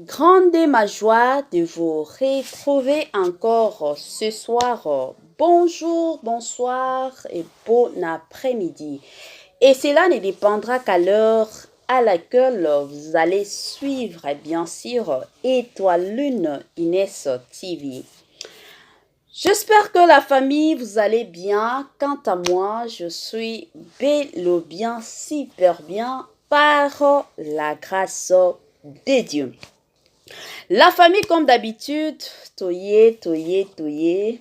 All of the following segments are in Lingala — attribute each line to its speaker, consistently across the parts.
Speaker 1: Grande est ma joie de vous retrouver encore ce soir. Bonjour, bonsoir et bon après-midi. Et cela ne dépendra qu'à l'heure à laquelle vous allez suivre, bien sûr, Étoile Lune Inès TV. J'espère que la famille, vous allez bien. Quant à moi, je suis bel ou bien, super bien, par la grâce de Dieu. La famille, comme d'habitude, toye,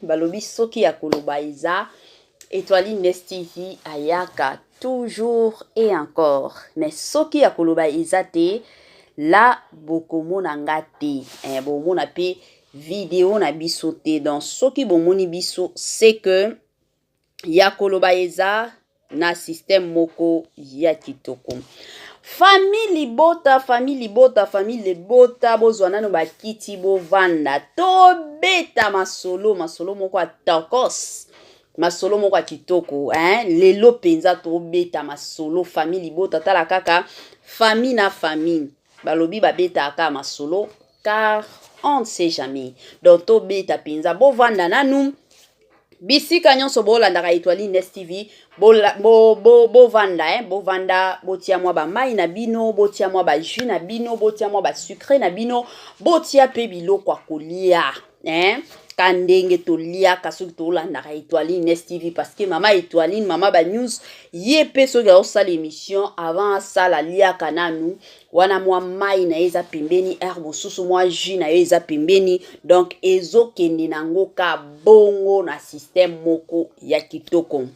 Speaker 1: balobi soki ya koloba eza, Étoile Inès TV ayaka toujours et encore. Mais soki ya koloba eza te, la bokomona nga te. Bomona pe vidéo na biso te. Donc soki bomoni biso, c'est que ya koloba eza na système moko ya kitoko. Famille libota, bozwana no bakiti bovanda, tobeta masolo moko atokos, masolo moko kitoko, lelo penza tobeta masolo, famille libota, tala kaka, famille na famille, balobi babeta aka masolo, car on ne sait jamais, donc tobeta penza, bovanda nanu, bisika nyonso bolandaka Étoile Inès TV bovanda bovanda botia mwa ba mai na bino, botia mwa ba jus na bino, botia mwa ba sucre na bino, botia pe biloko kolia kandenge toliaka soki tolandaka Étoile Inès TV, parce que mama Étoile, mama ba news ye pe soki osala émission avant asala liaka nanu wana mwa mai na eza pembeni, herbe susu mwa jus na eza pembeni, donc ezokende nango ka bongo na système moko ya kitoko.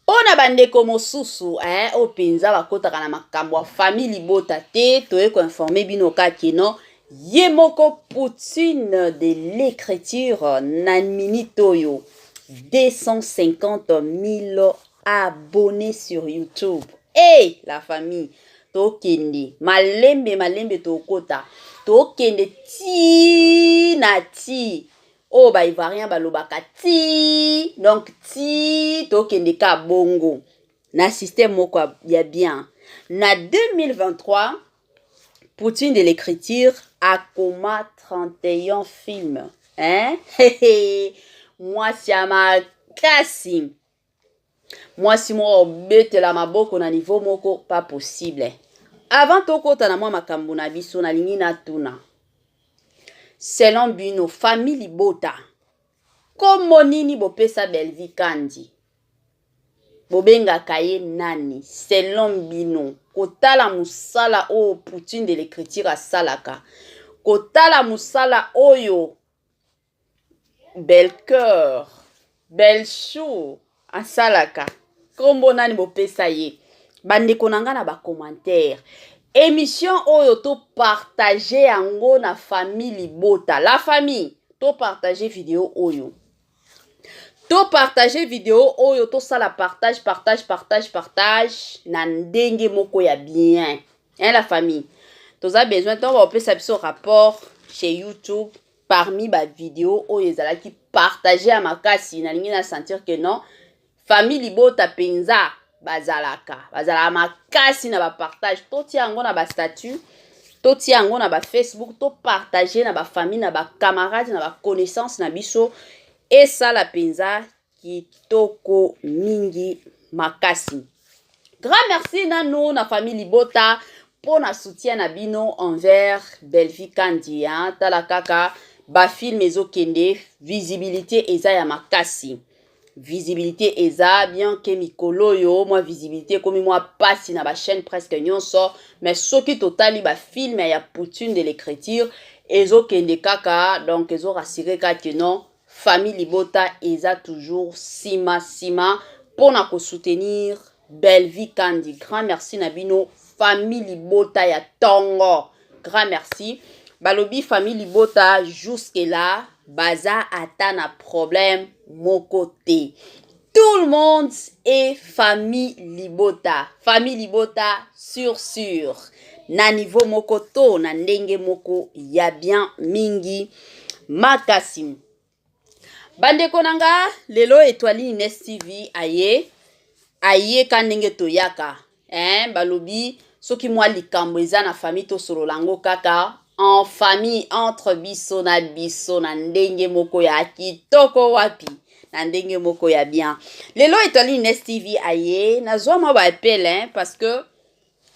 Speaker 1: Ona bandeko mosusu openza bakotaka na makambo ya famille libota te, toye ko informer bino ka keno ye moko Poutine de l'écriture na minute oyo 250 000 abonnés sur YouTube. Hey, la famille, tokende malembe tokota, tokende ti na ti. Oh ba ivarien balobaka ti, donc ti tokende ka bongo na système moko ya bien. Na 2023, Poutine de l'écriture a coma 31 films. Mwasi ya makasi. Mwasi moko betela maboko na niveau moko pas possible. Avant tokota na mwa makambo na biso na lingi na tuna. Selon bino famille libota, komo nini bopesa Belvi Kandi? Bobengaka ye nani? Selon bino, kotala musala o Poutine de l'écriture asalaka, kotala musala oyo Belcoeur, Belchou asalaka, kombo nani bopesa ye? Bandeko nanga na ba commentaire. Émission oyo to partager yango na famille libota. La famille, to partager vidéo oyo. To partager vidéo oyo, to sala partage na ndenge moko ya bien. La famille. Toza besoin to ba opesa biso rapport chez YouTube parmi ba vidéo oyo ezalaki partager à makasi na lingi na sentir que non famille libota penza bazalaka makasi na ba partage, to tia yango na ba statut, to tia yango na ba Facebook, to partager na ba famille, na ba camarades, na ba connaissances na biso, et ça la penza kitoko mingi makasi. Grand merci nano na famille libota pour na soutien na bino envers Belvi Kandi, tala kaka ba film ezokende, visibilité eza ya makasi. Visibilité eza bien que mikolo yo moi visibilité comme moi passe na ba chaîne presque nyonso, mais soki totali ba film ya Poutine de l'écriture ezo kende kaka, donc ezo rassurer que non famille libota eza toujours sima pour na ko soutenir Belvi Kandi. Grand merci na bino famille libota ya tongo, grand merci. Balobi famille libota jusque là baza ata na problème mon côté. Tout le monde est famille libota. Famille libota sur. Na niveau mokoto na ndenge moko ya bien mingi makasi. Bandeko nanga lelo Étoile Inès TV aye ka ndenge toyaka. Balobi soki mwa likambo eza na famille tosolola ngo kaka en famille entre biso na ndenge moko ya kitoko wapi na ndenge moko ya bien. Lelo etali Nest TV aye nazwa mwa ba appel parce que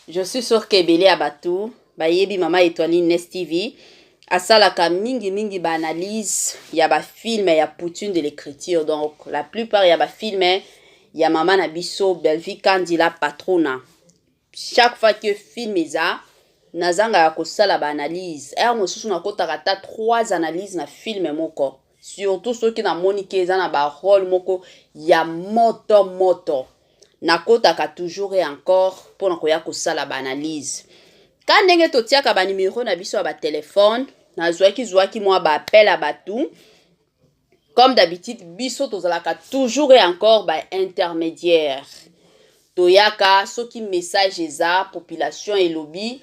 Speaker 1: je suis sûr que ebele ya batu bayebi mama etali Nest TV asalaka mingi ba analyse ya ba film ya Poutine de l'écriture. Donc la plupart ya ba film ya mama na biso Belvi Kandila Patrona. Chaque fois que film eza nazanga ya kosala ba analyse mosusu nakotaka ta 3 analyses na film moko, surtout ceux qui na monique eza na ba rôle moko ya moto nakotaka toujours et encore pour na koya kosala ba analyse. Ka ndenge totiaka ba numéro na biso ya ba téléphone nazwaki mwa ba appel à batu. Comme d'habitude biso tozalaka toujours et encore ba intermédiaire. Toyaka soki message eza population elobi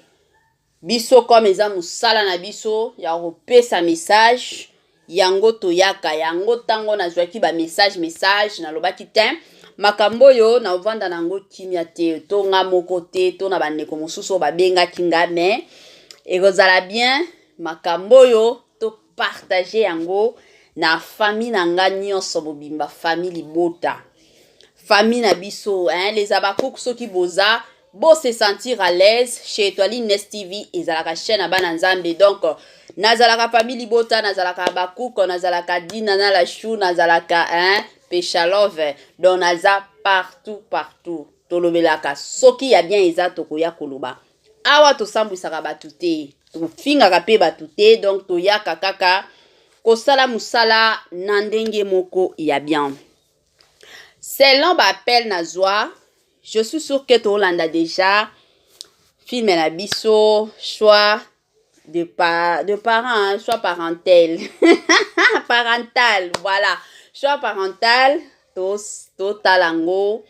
Speaker 1: biso comme eza musala na biso ya kopesa message yango toyaka yango tango nazwaki ba message na lobaki te makambo yo na ovanda nango kimia te to nga moko te to na bandeko mosusu babenga kinga mais ekozala bien makambo yo to partager yango na famille na nga nyonso bobimba famille libota famille na biso les abakouk soki boza bo se sentir à l'aise chez Étoile Nest TV ezalaka chaîne na bana nzambe. Donc nazalaka famille libota nazalaka abakouk nazalaka dina na la chou nazalaka Péchalove donc naza partout tolobelaka soki ya bien eza tokoya koloba awa tosambwisaka batu te tofingaka pe batu te. Donc toyaka kaka kosala musala na ndenge moko ya bien. Selon ba appel nazwa, je suis sûr que tolanda déjà film na biso choix de parents, choix parental. Parental, voilà. Choix parental, to talango,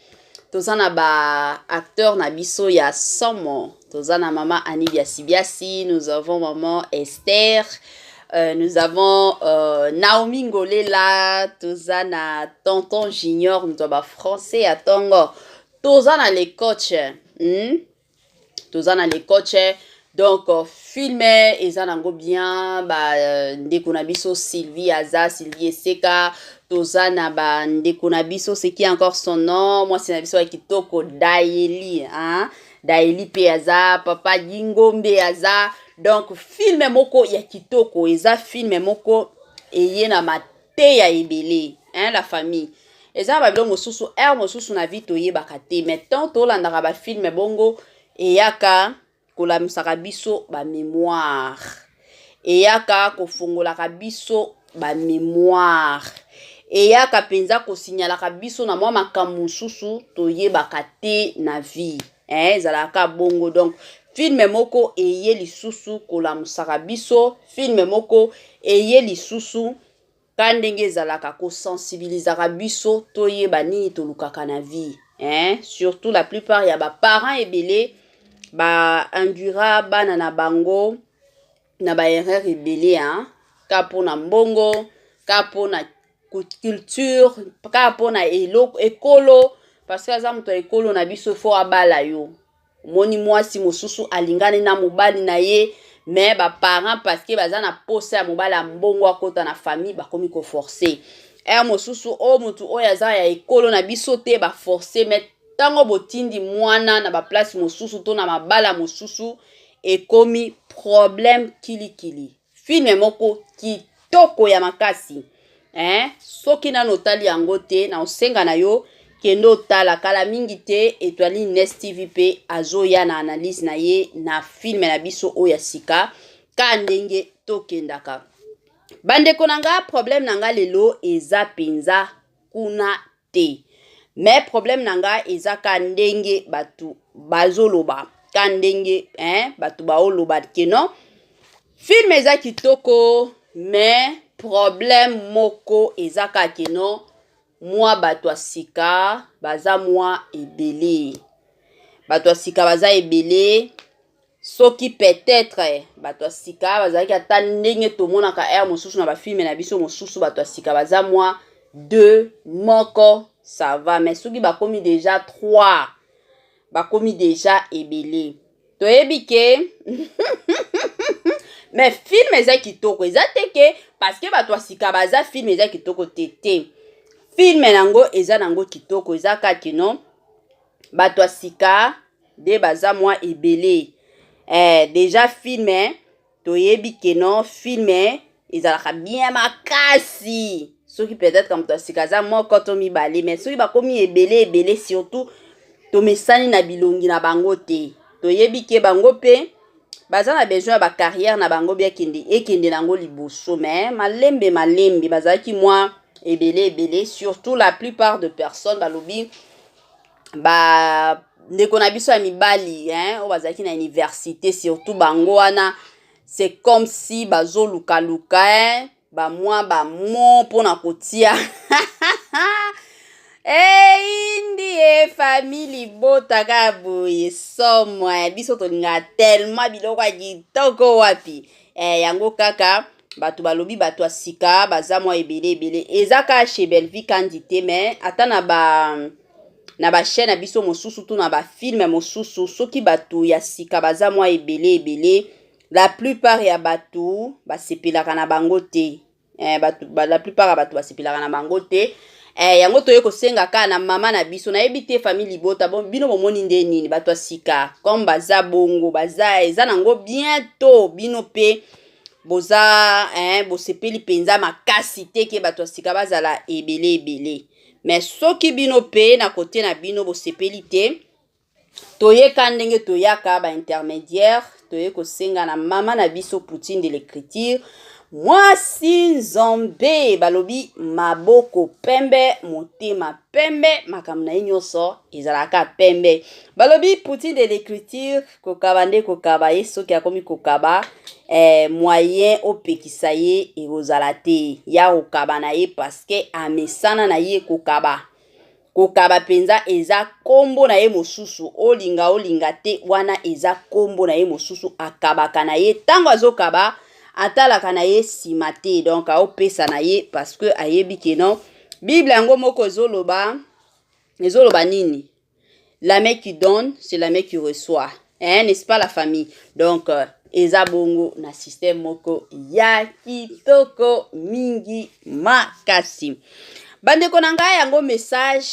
Speaker 1: tozana ba acteur na biso ya Somo. Tozana maman Annie Biasi, nous avons maman Esther. Nous avons Naomi Ngolela, tozana tonton Junior, nous avons français à Tongo, tozana les coachs, tozana les coachs. Donc filmer ezanango bien ba ndeko na biso Sylvie Aza, Sylvie Seka, tozana ba ndeko na biso c'est qui encore son nom, moi c'est na biso kitoko Daeli Daeli pe Aza, papa Yingombe Aza. Donc film moko ya kitoko eza film moko eye na mate ya ebele la famille eza ba bilongo mosusu mosusu na vie toyebaka te mais tant tolandaka ba film bongo eyaka kolamisaka biso ba mémoire eyaka kofungolaka biso ba mémoire eyaka penza kosignalaka biso na mwa makambo mosusu toyebaka te na vie ezalaka bongo. Donc film moko eye lisusu kolamusaka biso, film moko eye lisusu kandenge ezalaka ko sensibilisaka biso toyeba nini tolukaka na vie surtout la plupart ya ba parents ebele ba induira bana na bango na ba erreur ebele ka pona mbongo ka pona culture ka pona ekolo parce que aza muto ekolo na biso fo abala yo moni mwasi mosusu alingane na mobali na ye mais ba parents parce que baza na posa ya mobali mbongo akota na famille bakomi ko forcer mosusu mutu oyo aza ya ekolo na biso te ba forcer mais tango botindi mwana na ba place mosusu to na mabala mosusu ekomi problème kilikili. Film moko kitoko ya makasi soki na notali yango te na osenga na yo kendo tala kala mingi te Étoile Nest TV pe azoya na analyse na ye na film na biso oya sika ka ndenge tokendaka. Bandeko nanga problème nanga lelo eza penza kuna te mais problème nanga eza ka ndenge batu bazoloba ka ndenge batu baoloba keno film eza kitoko mais problème moko eza ka keno moi bato asika baza moi ebele bato asika baza ebele soki peut-être bato asika bazalaki ata ndenge tomonaka mosusu na bafilme na biso mosusu bato asika baza moi 2 moko ça va mais soki bakomi déjà 3 bakomi déjà ebele toyebi ke mais film eza kitoko eza teke parce que bato asika baza film eza kitoko tete film nango eza nango kitoko eza kaki no bato asika de baza mwa ebele déjà film toyebi ke no film ezalaka bien makasi soki peut-être ka moto asika aza moko to mibale mais soki bakomi ebele surtout tomesani na bilongi na bango te toyebi ke bango pe baza na besoin ya bacarrière na bango bia ekende nango liboso mais malembe bazalaki mwa ebele surtout la plupart de personnes balobi ndeko na biso ya mibali oyo bazalaki na université surtout bango wana c'est comme si bazolukaluka bamwa bamo mpona kotia indi famille libota kaka boye somo biso tolingaka tellement biloko ya kitoko wapi yango kaka bato balobi bato asika baza mwa ebele eza kaka chez Bellevue kandi te mais ata na bachaîne na biso mosusu to na bafilme mosusu soki bato ya sika baza mwa ebele la plupart ya bato basepelaka na bango te la plupart ya bato basepelaka na bango te yango toye kosenga kaka na mama na biso nayebi te famille libota bino bomoni nde nini bato asika comme baza bongo baza eza nango bientôt bino pe boza bosepeli penza makasi te ke bato asika bazala ebele mais soki bino pe na kote na bino bosepeli te toyeka ndenge toyaka baintermédiaire toye kosenga na mama na biso Poutine de l'écriture mwasi nzambe balobi maboko pembe motema pembe makambo na ye nyonso ezalaka pembe balobi Poutine de l'écriture kokaba nde kokaba ye soki akomi kokaba moyen opekisa ye ekozala te ya kokaba na ye paske amesana na ye kokaba penza eza kombo na ye mosusu olinga te wana eza kombo na ye mosusu akabaka na ye ntango azokaba atalaka na ye nsima te donc aopesa na ye parce que ayebi ke non bible yango moko ezoloba nini la main qui donne c'est la main qui reçoit n'est-ce pas la famille donc eza bongo na système moko ya kitoko mingi makasi bandeko na ngai yango message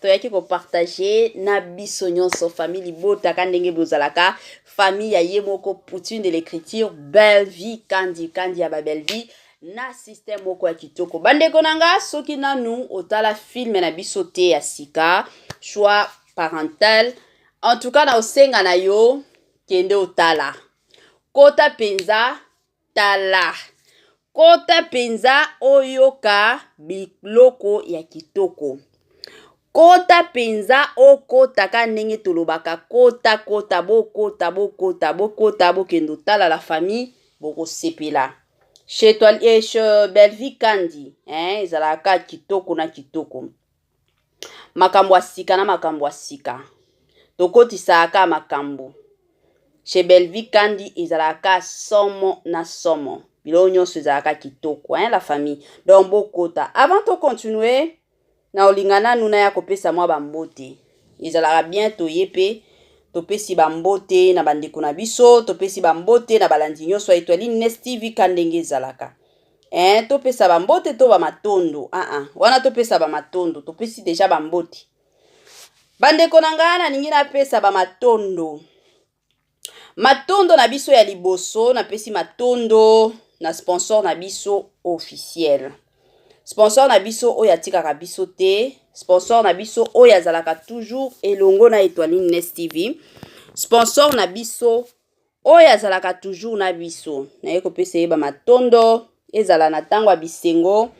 Speaker 1: toyaki kopartage na biso nyonso famille libotaka ndenge bozalaka famille ya ye moko Poutine de l'écriture Bellevue kandi ya ba Bellevue na système moko ya kitoko bandeko na nga soki nanu otala film na biso te ya sika choix parental en tout cas na osenga na yo kende otala kota penza tala kota penza oyoka biloko ya kitoko kota penza okotaka ndenge tolobaka kota bokota bokendo tala la famille bokosepela chez toi chez Bellevue kandi ezalaka kitoko na kitoko makambo asika na makambo asika tokotisaka makambo chez Bellevue kandi ezalaka somo na somo biloko nyonso ezalaka kitoko la famille donc bokota avant to continuer na olingana nuna ya kopesa mwa bambote ezalaka bien toye pe topesi bambote na bandeko na biso topesi bambote na balandi nyonso Étoile Nest TV kandenge ezalaka topesa bambote to bamatondo wana topesa bamatondo topesi deja bambote bandeko na ngai nalingi napesa bamatondo matondo na biso ya liboso napesi matondo na sponsor na biso officiel sponsor na biso oyo atikaka biso te sponsor na biso oyo azalaka toujours elongo na Étoile Nest TV sponsor na biso oyo azalaka toujours na biso naye kopesa ye bamatondo ezala na ntango ya bisengo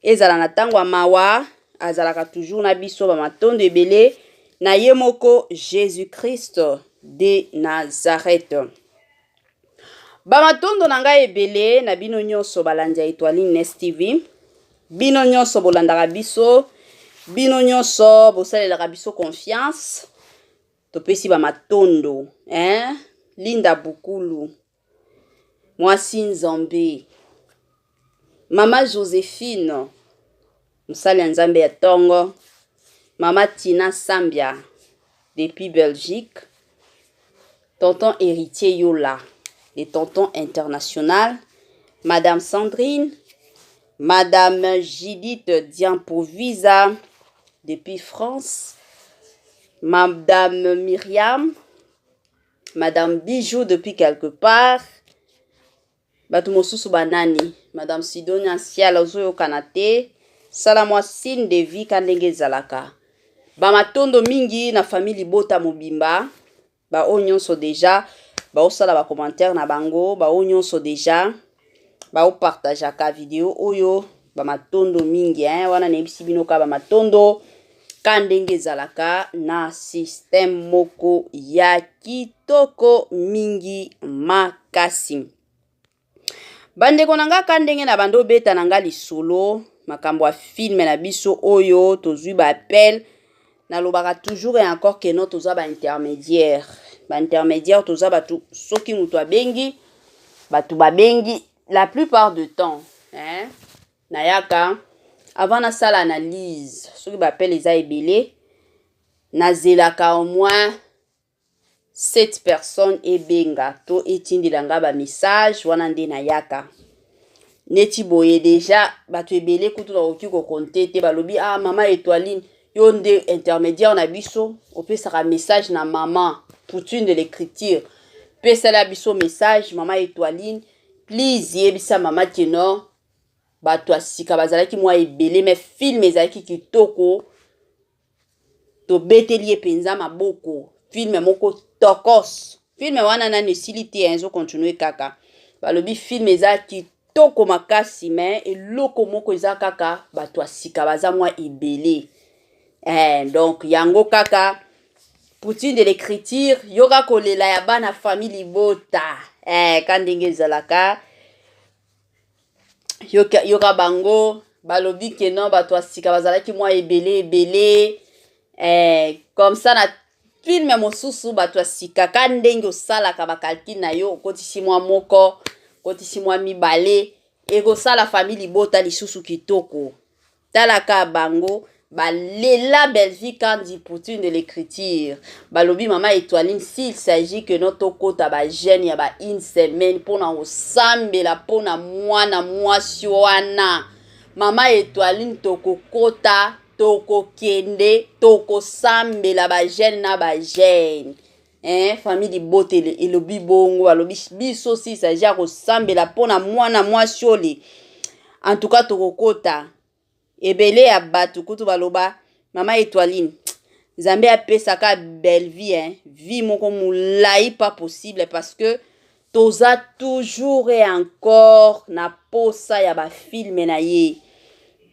Speaker 1: ezala na ntango ya mawa azalaka toujours na biso bamatondo ebele na ye moko Jésus-Christ de Nazareth bamatondo na ngai ebele na bino nyonso balandi ya Étoile Nest TV bino nyonso bolandaka biso bino nyonso bosalelaka biso confiance topesi bamatondo Linda Bukulu mwasi nzambe mama Joséphine mosali ya nzambe ya tongo mama Tina Sambia depuis Belgique tonton héritier Yola, les tontons international, Madame Sandrine, Madame Judith Diampovisa depuis France, Madame Myriam, Madame Bijou depuis quelque part, Batu mosusu banani, Madame Sidonia Siala Ozoyo Kanate, Salamwasine Devi Kandenge Zalaka. Bamatondo mingi na famille Bota Mobimba, ba nyonso deja, ba osala ba commentaire na bango, ba nyonso deja, ba partager ka vidéo oyo, bamatondo mingi wana nebisi bino ka bamatondo kandenge zalaka na système moko ya kitoko mingi makasi. Bandeko nanga kandenge na bando beta nanga lisolo makambo ya film na biso oyo tozui ba appel na lobaka toujours et encore que non toza ba intermédiaire toza batu soki mutu abengi batu babengi la plupart du temps nayaka avant na sala analyse soki ba appel eza ebele na zelaka au moins 7 personnes ebenga to etindilanga ba message wana nde nayaka neti boye deja batu ebele kutu na oki ko compter te balobi mama Étoiline yo nde intermédiaire na biso opesaka message na maman poutine de l'écriture pesa la biso message mama Étoiline please yebisa mama keno batu asika bazalaki mwa ebele mais film ezalaki kitoko to beteli penza maboko film moko tokos film wana nani esili te enzo continue kaka balobi film ezalaki toko makasi mais eloko moko eza kaka batu asika baza mwa ebele donc yango kaka poutine de l'écriture yoka kolela ya bana famille Bota kandenge zalaka yoka bango balobi ke non bato asika bazalaki mwa ebele comme ça na film mosusu bato asika kandenge osalaka bakalki na yo okotisi mwa moko okotisi mwa mibale ekosala famille Bota lisusu kitoko talaka bango balela Belgique kandi poutine de l'écriture balobi mama Étoiline s'il s'agit que notre kota ba jeune ya ba une semaine pona osambela pona mwana mwasi wana mama Étoiline tokokota tokokende tokosambela ba jeune na ba jeune famille Bota elobi bongo balobi biso s'il s'agit ko sambela pona mwana mwasi ole en tout cas tokokota ebele ya batu kutu baloba mama Étoiline Nzambe apesaka belle vie vie moko mulai pas possible parce que toza toujours et encore na posa ya ba film na ye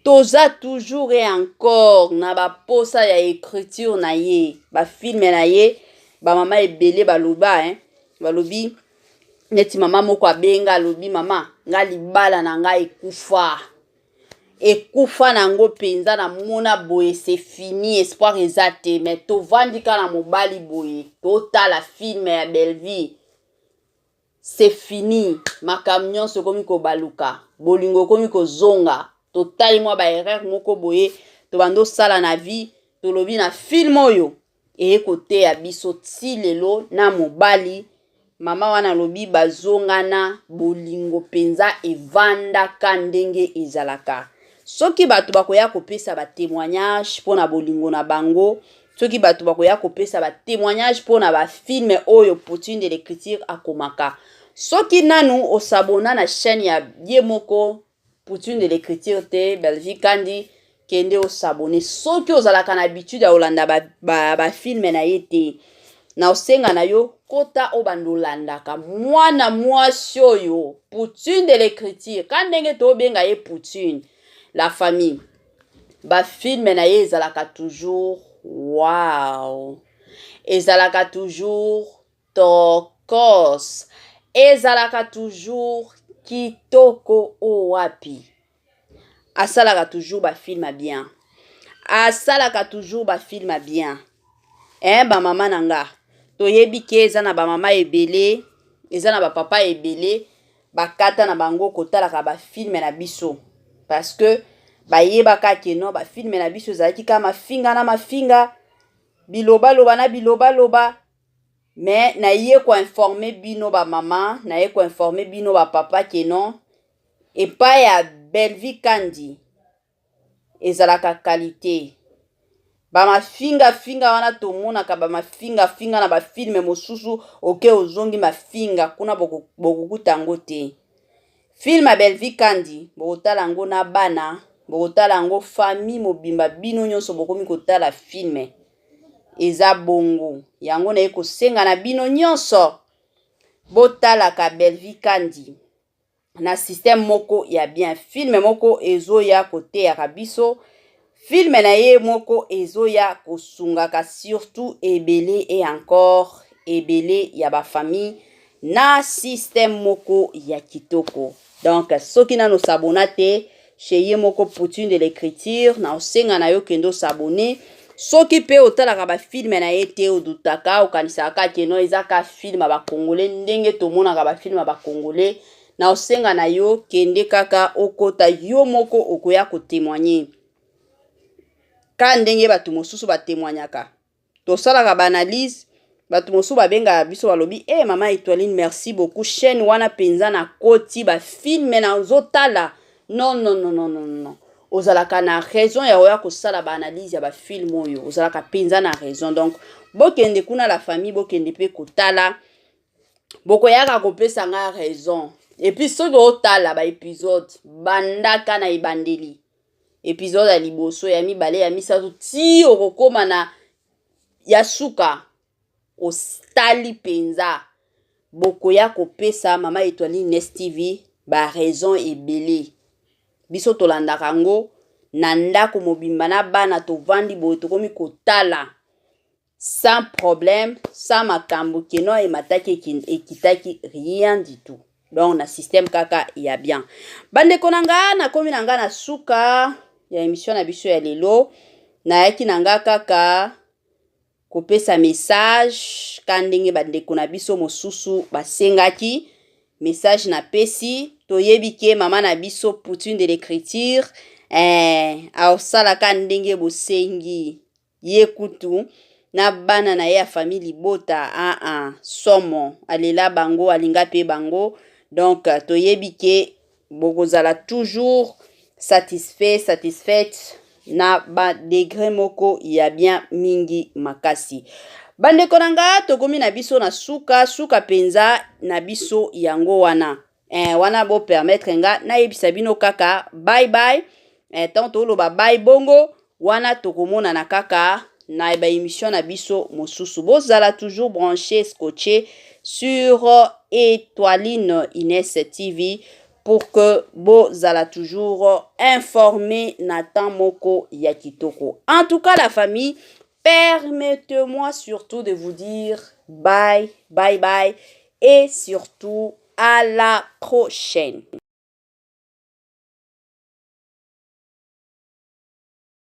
Speaker 1: toza toujours et encore na ba posa ya écriture na ye ba film na ye ba mama ebele baloba balobi neti mama moko abenga lobi mama nga libala na nga ekufa nango penza na mona boye c'est fini espoir ezate mais tovandika na mobali boye totala film ya belle vie c'est fini makamnyon so komi ko baluka bolingo komi ko zonga totali mwa ba erreur moko boye to bando sala na vie to lobi na film oyo kote ya biso ti lelo na mobali mama wana lobi bazongana bolingo penza evanda kandenge ezalaka soki batu bakoya kopesa ba témoignage pona bolingo na bango soki batu bakoya kopesa ba témoignage pona ba film oyo poutine de l'écriture akomaka soki nanu osabona na chaîne ya yemoko poutine de l'écriture te Belgique kandi kende osabone soki ozalaka na habitude ya olanda ba film na yete na osenga na yo kota obandolandaka mwana mwasi oyo poutine de l'écriture kandenge to benga ye poutine la famille ba film na ye ezalaka toujours wow ezalaka toujours tokos ezalaka toujours kitoko owapi asalaka toujours ba film bien asalaka toujours ba film bien ba mama nanga toyebi ke eza na ba mama ebele eza na ba papa ebele bakata na bango kotalaka ba film na biso parce que bayebaka ke non ba film na biso ezalaki kama mafinga na mafinga biloba loba na biloba loba mais naye ko informer bino ba mama, naye ko informer bino ba papa que non et pas ya Belle-Vie Kandi ezalaka qualité. Ba mafinga finga wana tomonaka ba mafinga finga na ba filme mosusu oke ozongi mafinga kuna bokukuta yango te. Film ya Belle-Vie Kandi bokotala yango na bana, bokotala yango famille mobimba bino nyonso bokomi kotala filme. Eza bongo yango na kosenga na bino nyonso botalaka Belle-Vie Kandi na système moko ya bien. Filme moko ezoya koteyaka biso, filme na ye moko ezoya kosungaka surtout ebele et encore ebele ya ba famille na système moko ya kitoko. Donc soki nano sabona te chez ye moko Poutine de l'écriture na osenga na yo kendo s'abonner. Soki pe otalaka ba filme na ye te odutaka okanisaka keno ezaka filme ba congolais ndenge tomonaka ba filme ba congolais na osenga na yo kende kaka okota yo moko okoya ko témoigner ka ndenge batu mosusu ba témoignaka. Tosalaka ba analyse batu mosusu babenga biso balobi mama Étoiline merci beaucoup chaîne wana penza na koti ba filme na ozotala. Non. Ozalaka na raison ya oya kosala ba analyse ya ba film oyo. Ozalaka penza na raison. Donc bokende kuna la famille bokende pe kotala. Bokoyaka kopesa nga raison. Et puis soki otala ba épisode bandaka na ibandeli. Épisode ya liboso ya mibale ya misato ti okokoma na ya suka ostali penza. Bokoya kopesa mama Étoiline Nest TV ba raison ebele. Biso tolandaka ngo na ndako mobimba na bana tovandi boye tokomi kotala sans problème, sans makambo keno emataki ekitaki rien du tout. Donc na système kaka ya bien. Bande konanga na komi nanga na suka ya émission na biso ya lelo na yaki nanga kaka kopesa message kandenge bande kona biso mosusu basengaki message na pesi toyebi ke mama na biso Poutine de l'écriture aosala ka ndenge bosengi ye kutu na bana na ye ya famille libota somo alela bango alinga pe bango. Donc toyebi ke bokozala toujours satisfaite na ba degré moko ya bien mingi makasi. Bande konanga tokomi na biso na suka penza na biso yango wana. Wana bo permettre nga na yebisa bino kaka bye bye. Tanto loba bye bongo wana tokomona na kaka na ba émission na biso mosusu. Bozala toujours branché scotché sur Étoiline Ines TV pour que bozala toujours informé na temps moko ya kitoko. En tout cas la famille, permettez-moi surtout de vous dire bye et surtout à la prochaine.